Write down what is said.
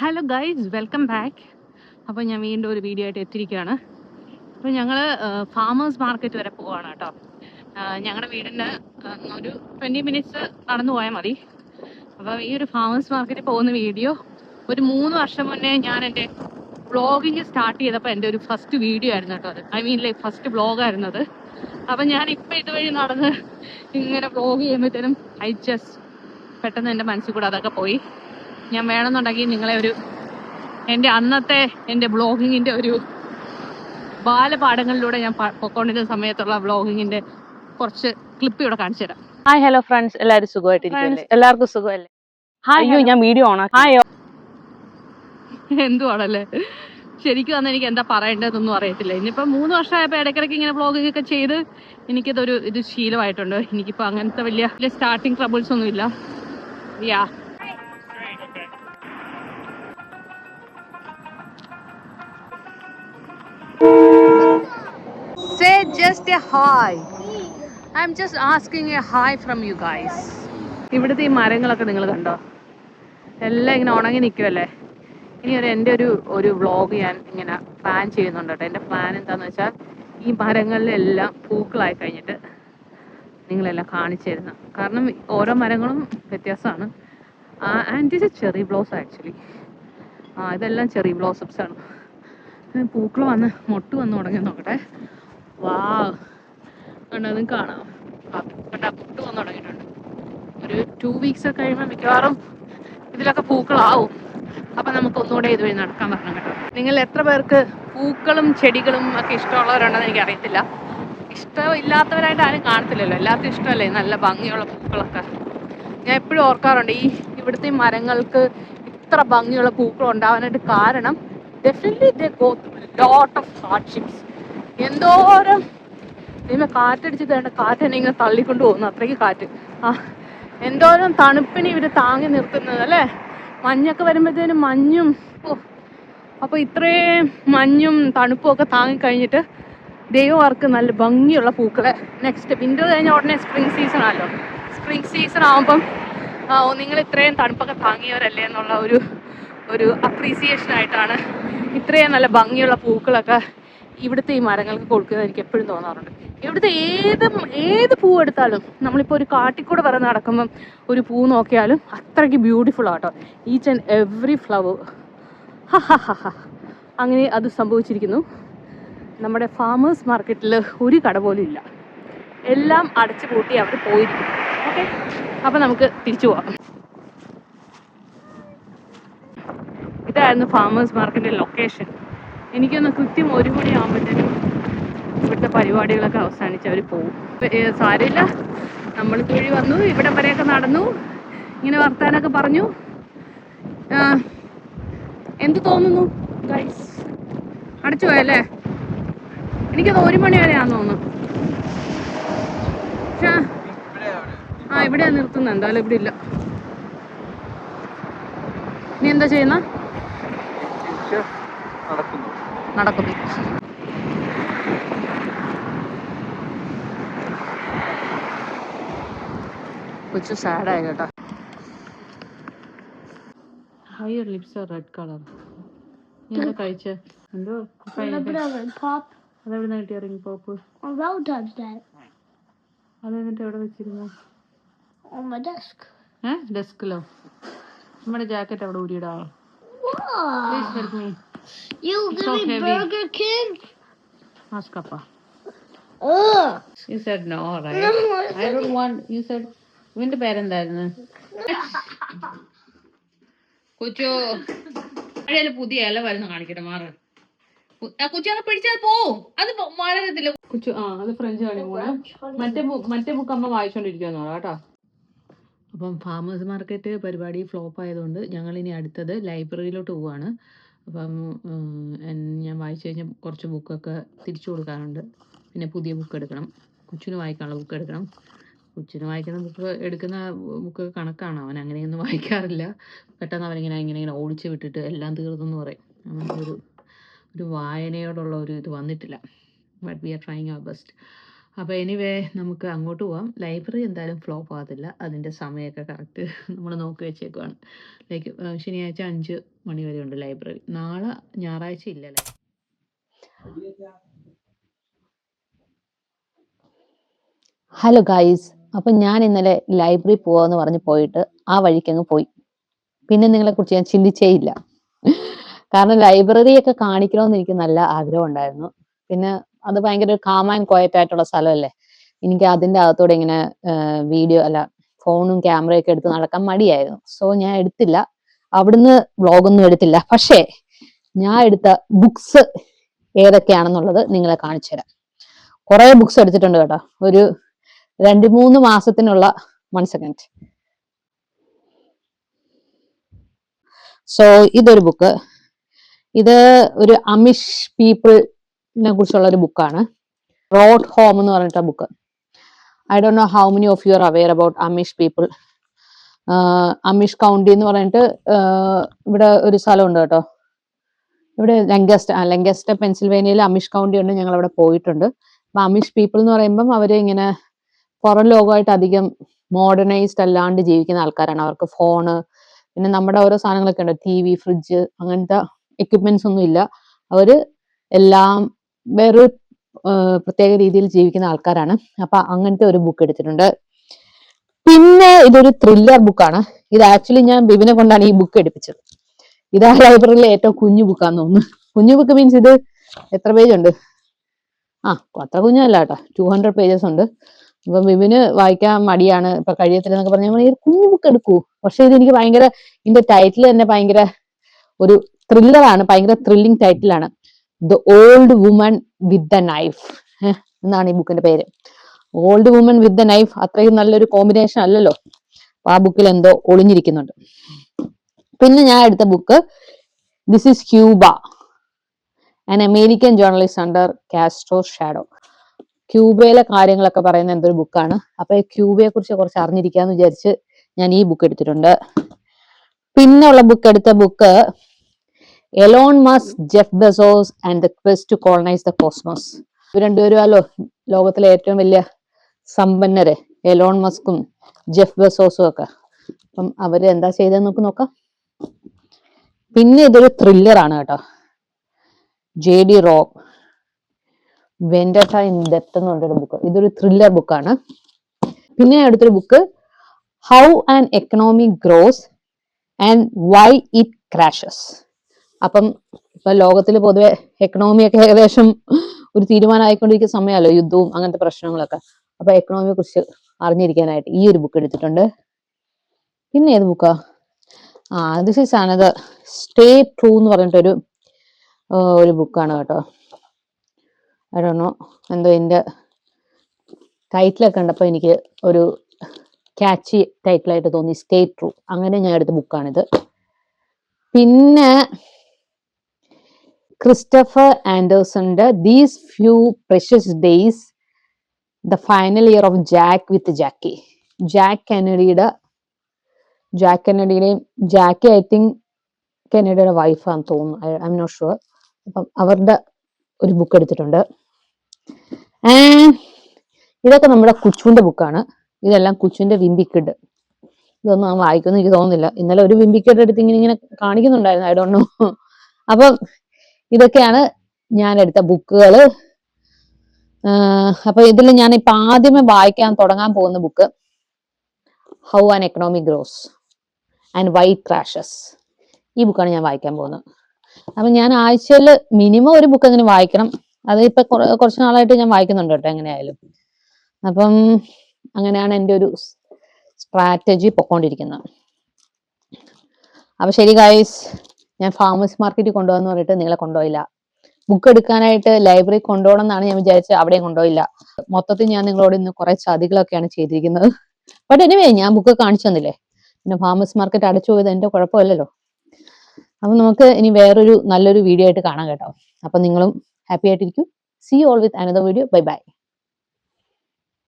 Hello guys, welcome back. അപ്പോൾ ഞാൻ വീണ്ടും ഒരു വീഡിയോ ആയിട്ട് എത്തിയിരിക്കുകയാണ്. അപ്പോൾ ഞങ്ങൾ ഫാമേഴ്സ് മാർക്കറ്റ് വരെ പോവാണ് കേട്ടോ. ഞങ്ങളുടെ വീടിൻ്റെ ഒരു 20 മിനിറ്റ്സ് നടന്നു പോയാൽ മതി. അപ്പോൾ ഈ ഒരു ഫാമേഴ്സ് മാർക്കറ്റിൽ പോകുന്ന വീഡിയോ ഒരു 3 വർഷം മുന്നേ ഞാൻ എൻ്റെ വ്ളോഗിങ് സ്റ്റാർട്ട് ചെയ്തപ്പോൾ എൻ്റെ ഒരു ഫസ്റ്റ് വീഡിയോ ആയിരുന്നു കേട്ടോ അത്. ലൈക്ക് ഫസ്റ്റ് വ്ളോഗായിരുന്നത്. അപ്പം ഞാനിപ്പോൾ ഇതുവഴി നടന്ന് ഇങ്ങനെ വ്ളോഗ് ചെയ്യുമ്പോഴത്തേനും പെട്ടെന്ന് എൻ്റെ മനസ്സിൽ കൂടെ അതൊക്കെ പോയി. ഞാൻ വേണമെന്നുണ്ടെങ്കിൽ നിങ്ങളെ എൻ്റെ അന്നത്തെ എൻ്റെ വ്ളോഗിങ്ങിൻ്റെ ഒരു ബാലപാഠങ്ങളിലൂടെ ഞാൻ പൊക്കോണ്ടിരുന്ന സമയത്തുള്ള വ്ളോഗിങ്ങിൻ്റെ കുറച്ച് ക്ലിപ്പ് ഇവിടെ കാണിച്ചു തരാം. ഹായ് ഹലോ ഫ്രണ്ട്സ്, എല്ലാവരും സുഖമായിട്ടിരിക്കുമല്ലേ? എല്ലാവർക്കും സുഖമല്ലേ? അയ്യോ, ഞാൻ വീഡിയോ ഓൺ ആക്കി. ഹായോ, എന്തുവാണല്ലേ, ശരിക്കും അന്ന് എനിക്ക് എന്താ പറയേണ്ടതെന്നൊന്നും അറിയത്തില്ല. ഇനിയിപ്പോൾ 3 വർഷമായപ്പോൾ ഇടയ്ക്കിടയ്ക്ക് ഇങ്ങനെ വ്ളോഗിങ് ഒക്കെ ചെയ്ത് ഇത് ശീലമായിട്ടുണ്ട്. എനിക്കിപ്പോൾ അങ്ങനത്തെ വലിയ സ്റ്റാർട്ടിങ് ട്രബിൾസ് ഒന്നുമില്ല. യാ, say just a hi. I'm just asking a hi from you guys. ഇവിടുത്തെ ഈ മരങ്ങളൊക്കെ നിങ്ങൾ കണ്ടോ? എല്ലാം ഇങ്ങനെ ഉണങ്ങി നിൽക്കുമല്ലേ. ഇനി എൻ്റെ ഒരു വ്ളോഗ് ഞാൻ ഇങ്ങനെ പ്ലാൻ ചെയ്യുന്നുണ്ട് കേട്ടോ. എൻ്റെ പ്ലാൻ എന്താണെന്ന് വെച്ചാൽ ഈ മരങ്ങളിലെല്ലാം പൂക്കളായി കഴിഞ്ഞിട്ട് നിങ്ങളെല്ലാം കാണിച്ചു തരുന്ന. കാരണം ഓരോ മരങ്ങളും വ്യത്യാസമാണ്. ആൻഡ് ഇത് ചെറി ബ്ലോസം ആക്ച്വലി. ഇതെല്ലാം ചെറി ബ്ലോസംസ് ആണ്. പൂക്കൾ മൊട്ട് വന്ന് തുടങ്ങി നോക്കട്ടെ. വാ, കണ്ടോ, അതും കാണാം. കണ്ടാ മുട്ട് വന്ന് തുടങ്ങിയിട്ടുണ്ട്. ഒരു 2 വീക്സ് ഒക്കെ കഴിയുമ്പോൾ മിക്കവാറും ഇതിലൊക്കെ പൂക്കളാവും. അപ്പം നമുക്ക് ഒന്നുകൂടെ ഇതുവഴി നടക്കാൻ പറഞ്ഞു കേട്ടോ. നിങ്ങൾ എത്ര പേർക്ക് പൂക്കളും ചെടികളും ഒക്കെ ഇഷ്ടമുള്ളവരുണ്ടെന്ന് എനിക്കറിയത്തില്ല. ഇഷ്ടമില്ലാത്തവരായിട്ട് ആരും കാണത്തില്ലല്ലോ. എല്ലാവർക്കും ഇഷ്ടമല്ലേ നല്ല ഭംഗിയുള്ള പൂക്കളൊക്കെ. ഞാൻ എപ്പോഴും ഓർക്കാറുണ്ട് ഇവിടുത്തെ മരങ്ങൾക്ക് ഇത്ര ഭംഗിയുള്ള പൂക്കൾ ഉണ്ടാവാനായിട്ട് കാരണം definitely they go through lot of hardships. എന്തോരം കാറ്റടിച്ച് തേണ്ട, കാറ്റ് തന്നെ ഇങ്ങനെ തള്ളിക്കൊണ്ട് പോകുന്നു, അത്രയ്ക്ക് കാറ്റ്. എന്തോരം തണുപ്പിന് ഇവർ താങ്ങി നിർത്തുന്നത് അല്ലേ. മഞ്ഞൊക്കെ വരുമ്പോഴത്തേനും മഞ്ഞും അപ്പോൾ ഇത്രയും മഞ്ഞും തണുപ്പും ഒക്കെ താങ്ങിക്കഴിഞ്ഞിട്ട് ദൈവം അവർക്ക് നല്ല ഭംഗിയുള്ള പൂക്കളെ. നെക്സ്റ്റ് വിൻ്റർ കഴിഞ്ഞ ഉടനെ സ്പ്രിങ് സീസൺ ആണല്ലോ. സ്പ്രിങ് സീസൺ ആകുമ്പം നിങ്ങൾ ഇത്രയും തണുപ്പൊക്കെ താങ്ങിയവരല്ലേ എന്നുള്ള ഒരു അപ്രീസിയേഷൻ ആയിട്ടാണ് ഇത്രയും നല്ല ഭംഗിയുള്ള പൂക്കളൊക്കെ ഇവിടുത്തെ ഈ മരങ്ങൾക്ക് കൊടുക്കുന്നത് എനിക്ക് എപ്പോഴും തോന്നാറുണ്ട്. ഇവിടുത്തെ ഏത് പൂ എടുത്താലും, നമ്മളിപ്പോൾ ഒരു കാട്ടിക്കൂടെ വരെ നടക്കുമ്പം ഒരു പൂ നോക്കിയാലും അത്രയ്ക്ക് ബ്യൂട്ടിഫുൾ ആട്ടോ ഈച്ച് ആൻഡ് എവറി ഫ്ലവർ. അങ്ങനെ അത് സംഭവിച്ചിരിക്കുന്നു. നമ്മുടെ ഫാമേഴ്സ് മാർക്കറ്റിൽ ഒരു കട പോലും ഇല്ല. എല്ലാം അടച്ചു പൂട്ടി അവർ പോയിരിക്കും. ഓക്കെ, അപ്പം നമുക്ക് തിരിച്ചു പോകാം. ഇതായിരുന്നു ഫാമേഴ്സ് മാർക്കറ്റിൻ്റെ ലൊക്കേഷൻ. എനിക്കൊന്ന് കൃത്യം 1 മണിയാകുമ്പോഴത്തേനും ഇവിടുത്തെ പരിപാടികളൊക്കെ അവസാനിച്ച് അവർ പോകും. സാരമില്ല, നമ്മൾ വഴി വന്നു, ഇവിടെ വരെയൊക്കെ നടന്നു, ഇങ്ങനെ വർത്താനൊക്കെ പറഞ്ഞു. എന്ത് തോന്നുന്നു ഗൈസ്? അടച്ചു പോയല്ലേ? എനിക്കത് 1 മണി വരെയാണെന്ന് തോന്നുന്നു. പക്ഷേ ഇവിടെയാണ് നിർത്തുന്നത്. എന്തായാലും ഇവിടെ ഇല്ല. നീ എന്താ ചെയ്യുന്ന? നടക്കുന്നു. കൊച്ചു സാഡായി കേട്ടോ. Hi lips are red colour. നീ എന്താ കഴിച്ച? എന്തോ അതെവിടെ കിട്ടിയ റിംഗ് പോപ്പ്? അതെന്നിട്ട് എവിടെ വെച്ചിരുന്നു? ഡെസ്കിലോ? നമ്മുടെ ജാക്കറ്റ് അവിടെ ഊരിയിടാ. Please help me. You It's give so me heavy. Burger King? Ask Papa. Ugh. You said no, right? I don't want. You said ഇവന്റെ പേരെന്തായിരുന്നു? കൊച്ചു മഴയില് പുതിയ ഇല വരുന്ന കാണിക്കട്ടെ. മാറ് കൊച്ചു, അത് പിടിച്ചത് പോവും. അത് വളരത്തില്ല കൊച്ചു. അത് ഫ്രഞ്ച് കാണിക്കുമ്പോൾ മറ്റേ ബുക്ക് അമ്മ വായിച്ചോണ്ടിരിക്കുന്നു കേട്ടോ. അപ്പം ഫാമേഴ്സ് മാർക്കറ്റ് പരിപാടി ഫ്ലോപ്പ് ആയതുകൊണ്ട് ഞങ്ങളിനി അടുത്തത് ലൈബ്രറിയിലോട്ട് പോവുകയാണ്. അപ്പം ഞാൻ വായിച്ചു കഴിഞ്ഞാൽ കുറച്ച് ബുക്കൊക്കെ തിരിച്ചു കൊടുക്കാറുണ്ട്. പിന്നെ പുതിയ ബുക്ക് എടുക്കണം. കൊച്ചിന് വായിക്കാനുള്ള ബുക്ക് എടുക്കണം. കൊച്ചിന് വായിക്കുന്ന ബുക്ക് കണക്കാണ്. അവൻ അങ്ങനെയൊന്നും വായിക്കാറില്ല. പെട്ടെന്ന് അവനിങ്ങനെ ഓടിച്ച് വിട്ടിട്ട് എല്ലാം തീർന്നെന്ന് പറയും. അവനൊരു വായനയോടുള്ള ഇത് വന്നിട്ടില്ല. But we are trying our best. അപ്പോൾ എനിവേ നമുക്ക് അങ്ങോട്ട് പോവാം. ലൈബ്രറി എന്തായാലും ഫ്ലോപ്പ് ആകത്തില്ല. അതിൻ്റെ സമയമൊക്കെ കറക്റ്റ് നമ്മൾ നോക്കി വെച്ചേക്കുവാണ്. ലൈക്ക് ശനിയാഴ്ച 5 മണി വരെ ഉണ്ട് ലൈബ്രറി. നാളെ ഞായറാഴ്ച ഇല്ലല്ലേ. ഹലോ ഗൈസ്, അപ്പം ഞാൻ ഇന്നലെ ലൈബ്രറി പോവാന്ന് പറഞ്ഞ് പോയിട്ട് ആ വഴിക്ക് അങ്ങ് പോയി. പിന്നെ നിങ്ങളെ കുറിച്ച് ഞാൻ ചിന്തിച്ചേ ഇല്ല. കാരണം ലൈബ്രറി ഒക്കെ കാണിക്കണമെന്ന് എനിക്ക് നല്ല ആഗ്രഹം ഉണ്ടായിരുന്നു. പിന്നെ അത് ഭയങ്കര ഒരു കാം ആൻഡ് ക്വയറ്റ് ആയിട്ടുള്ള സ്ഥലമല്ലേ. എനിക്ക് അതിൻ്റെ അകത്തോടെ ഇങ്ങനെ വീഡിയോ അല്ല ഫോണും ക്യാമറയൊക്കെ എടുത്ത് നടക്കാൻ മടിയായിരുന്നു. സോ ഞാൻ എടുത്തില്ല. അവിടുന്ന് വ്ളോഗൊന്നും എടുത്തില്ല. പക്ഷേ ഞാൻ എടുത്ത ബുക്സ് ഏതൊക്കെയാണെന്നുള്ളത് നിങ്ങളെ കാണിച്ചു തരാം. കുറെ ബുക്സ് എടുത്തിട്ടുണ്ട് കേട്ടോ. ഒരു 2-3 മാസത്തിനുള്ള 1 സെക്കൻഡ്. സോ ഇതൊരു ബുക്ക്. ഇത് ഒരു അമിഷ് പീപ്പിളിനെ കുറിച്ചുള്ള ഒരു ബുക്കാണ്. റോഡ് ഹോം എന്ന് പറഞ്ഞിട്ട book. I don't know how many of you are aware about Amish people. Amish county എന്ന് പറഞ്ഞിട്ട് ഇവിടെ ഒരു സ്ഥലമുണ്ട് കേട്ടോ. ഇവിടെ ലങ്കസ്റ്റർ പെൻസിൽവേനിയയിൽ അമിഷ് കൗണ്ടി ഉണ്ട്. ഞങ്ങൾ അവിടെ പോയിട്ടുണ്ട്. അപ്പൊ അമിഷ് പീപ്പിൾ എന്ന് പറയുമ്പം അവര് ഇങ്ങനെ പുറം ലോകമായിട്ട് അധികം മോഡേണൈസ്ഡ് അല്ലാണ്ട് ജീവിക്കുന്ന ആൾക്കാരാണ്. അവർക്ക് ഫോണ്, പിന്നെ നമ്മുടെ ഓരോ സാധനങ്ങളൊക്കെ ഉണ്ട്, TV, ഫ്രിഡ്ജ്, അങ്ങനത്തെ എക്യുപ്മെന്റ്സ് ഒന്നും ഇല്ല. അവര് എല്ലാം വേറൊരു പ്രത്യേക രീതിയിൽ ജീവിക്കുന്ന ആൾക്കാരാണ്. അപ്പൊ അങ്ങനത്തെ ഒരു ബുക്ക് എടുത്തിട്ടുണ്ട്. പിന്നെ ഇതൊരു ത്രില്ലർ ബുക്കാണ്. ഇത് ആക്ച്വലി ഞാൻ ബിബിനെ കൊണ്ടാണ് ഈ ബുക്ക് എടുപ്പിച്ചത്. ഇതാ ലൈബ്രറിയിലെ ഏറ്റവും കുഞ്ഞു ബുക്കാന്ന് തോന്നുന്നു. കുഞ്ഞു ബുക്ക് മീൻസ് ഇത് എത്ര പേജ് ഉണ്ട്? അത്ര കുഞ്ഞല്ല കേട്ടോ, 200 പേജസ് ഉണ്ട്. ഇപ്പൊ ബിബിന് വായിക്കാൻ മടിയാണ്, ഇപ്പൊ കഴിയത്തില്ല എന്നൊക്കെ പറഞ്ഞാൽ ഈ കുഞ്ഞു ബുക്ക് എടുക്കൂ. പക്ഷെ ഇത് എനിക്ക് ഭയങ്കര, ഇതിന്റെ ടൈറ്റിൽ തന്നെ ഭയങ്കര ഒരു ത്രില്ലറാണ്. ഭയങ്കര ത്രില്ലിംഗ് ടൈറ്റിലാണ്. The old woman with the knife എന്നാണ് ഈ ബുക്കിന്റെ പേര്. Old woman with the knife അത്രയും നല്ലൊരു കോമ്പിനേഷൻ അല്ലല്ലോ. അപ്പൊ ആ ബുക്കിൽ എന്തോ ഒളിഞ്ഞിരിക്കുന്നുണ്ട്. പിന്നെ ഞാൻ എടുത്ത book this is Cuba, an American journalist under Castro's shadow. ക്യൂബയിലെ കാര്യങ്ങളൊക്കെ പറയുന്ന എന്തൊരു ബുക്കാണ്. അപ്പൊ ക്യൂബയെ കുറിച്ച് കുറച്ച് അറിഞ്ഞിരിക്കാന്ന് വിചാരിച്ച് ഞാൻ ഈ ബുക്ക് എടുത്തിട്ടുണ്ട്. പിന്നെ ഉള്ള എടുത്ത book Elon Musk, Jeff Bezos and the quest to colonize the cosmos. ഇവർ രണ്ടുപേരുമല്ലോ ലോകത്തിലെ ഏറ്റവും വലിയ സമ്പന്നര്, എലോൺ മസ്കും ജെഫ് ബെസോസും ഒക്കെ. അപ്പം അവര് എന്താ ചെയ്തതെന്ന് നമുക്ക് നോക്കാം. പിന്നെ ഇതൊരു ത്രില്ലറാണ് കേട്ടോ. JD റോക്ക്, വെൻഡറ്റ ഇൻ ഡെപ്ത് എന്ന് പറഞ്ഞൊരു ബുക്ക്. ഇതൊരു ത്രില്ലർ ബുക്കാണ്. പിന്നെ അടുത്തൊരു book how an economy grows and why it crashes. അപ്പം ഇപ്പൊ ലോകത്തിൽ പൊതുവെ എക്കണോമിയൊക്കെ ഏകദേശം ഒരു തീരുമാനമായിക്കൊണ്ടിരിക്കുന്ന സമയമല്ലോ, യുദ്ധവും അങ്ങനത്തെ പ്രശ്നങ്ങളൊക്കെ. അപ്പൊ എക്കണോമിയെ കുറിച്ച് അറിഞ്ഞിരിക്കാനായിട്ട് ഈ ഒരു ബുക്ക് എടുത്തിട്ടുണ്ട്. പിന്നെ ഏത് ബുക്കാ? This is another stay true എന്ന് പറഞ്ഞിട്ടൊരു ഒരു ബുക്കാണ് കേട്ടോ. ഐ ഡോണ്ട് നോ, എന്തോ ഇതിന്റെ ടൈറ്റിലൊക്കെ കണ്ടപ്പോൾ എനിക്ക് ഒരു ക്യാച്ചി ടൈറ്റിലായിട്ട് തോന്നി, സ്റ്റേ ട്രൂ. അങ്ങനെ ഞാൻ എടുത്ത ബുക്കാണിത്. പിന്നെ ക്രിസ്റ്റഫർ ആൻഡേഴ്സന്റെ these few precious days, the final year of Jack with Jackie. Jack കെന്നഡിയുടെയും ജാക്കി ഐ തിങ്ക് കെന്നഡിയുടെ വൈഫാന്ന് തോന്നുന്നു, ഐ എം നോട്ട് ഷുവർ. അപ്പം അവരുടെ ഒരു ബുക്ക് എടുത്തിട്ടുണ്ട്. ഇതൊക്കെ നമ്മുടെ കുച്ചുവിന്റെ ബുക്കാണ്. ഇതെല്ലാം കുച്ചുവിന്റെ വിംബിക്കിഡ്. ഇതൊന്നും അവൻ വായിക്കുമെന്ന് എനിക്ക് തോന്നുന്നില്ല. ഇന്നലെ ഒരു വിംബിക്കിഡ് എടുത്ത് ഇങ്ങനെ കാണിക്കുന്നുണ്ടായിരുന്നു, ഐ ഡോണ്ട് നോ. അപ്പം ഇതൊക്കെയാണ് ഞാൻ എടുത്ത ബുക്കുകള്. അപ്പൊ ഇതിൽ ഞാൻ ഇപ്പൊ ആദ്യമേ വായിക്കാൻ തുടങ്ങാൻ പോകുന്ന book how an economy grows and why crashes. ഈ ബുക്കാണ് ഞാൻ വായിക്കാൻ പോകുന്നത്. അപ്പൊ ഞാൻ ആഴ്ചയിൽ മിനിമം ഒരു ബുക്ക് അങ്ങനെ വായിക്കണം. അത് ഇപ്പൊ കുറച്ച് നാളായിട്ട് ഞാൻ വായിക്കുന്നുണ്ട് കേട്ടോ, എങ്ങനെയായാലും. അപ്പം അങ്ങനെയാണ് എൻ്റെ ഒരു സ്ട്രാറ്റജി പൊക്കോണ്ടിരിക്കുന്നത്. അപ്പൊ ശരി ഗൈസ്, ഞാൻ ഫാമേഴ്സ് മാർക്കറ്റിൽ കൊണ്ടുപോകാന്ന് പറഞ്ഞിട്ട് നിങ്ങളെ കൊണ്ടുപോയില്ല. ബുക്ക് എടുക്കാനായിട്ട് ലൈബ്രറി കൊണ്ടുപോകണം എന്നാണ് ഞാൻ വിചാരിച്ചത്, അവിടെയും കൊണ്ടുപോയില്ല. മൊത്തത്തിൽ ഞാൻ നിങ്ങളോട് ഇന്ന് കുറെ ചതികളൊക്കെയാണ് ചെയ്തിരിക്കുന്നത്. ബട്ട് എനിവേ ഞാൻ ബുക്ക് കാണിച്ചു തന്നില്ലേ. പിന്നെ ഫാമേഴ്സ് മാർക്കറ്റ് അടച്ചു പോയത് എന്റെ കുഴപ്പമില്ലല്ലോ. അപ്പൊ നമുക്ക് ഇനി വേറൊരു നല്ലൊരു വീഡിയോ ആയിട്ട് കാണാം കേട്ടോ. അപ്പൊ നിങ്ങളും ഹാപ്പി ആയിട്ടിരിക്കും. See you all with another video. Bye bye.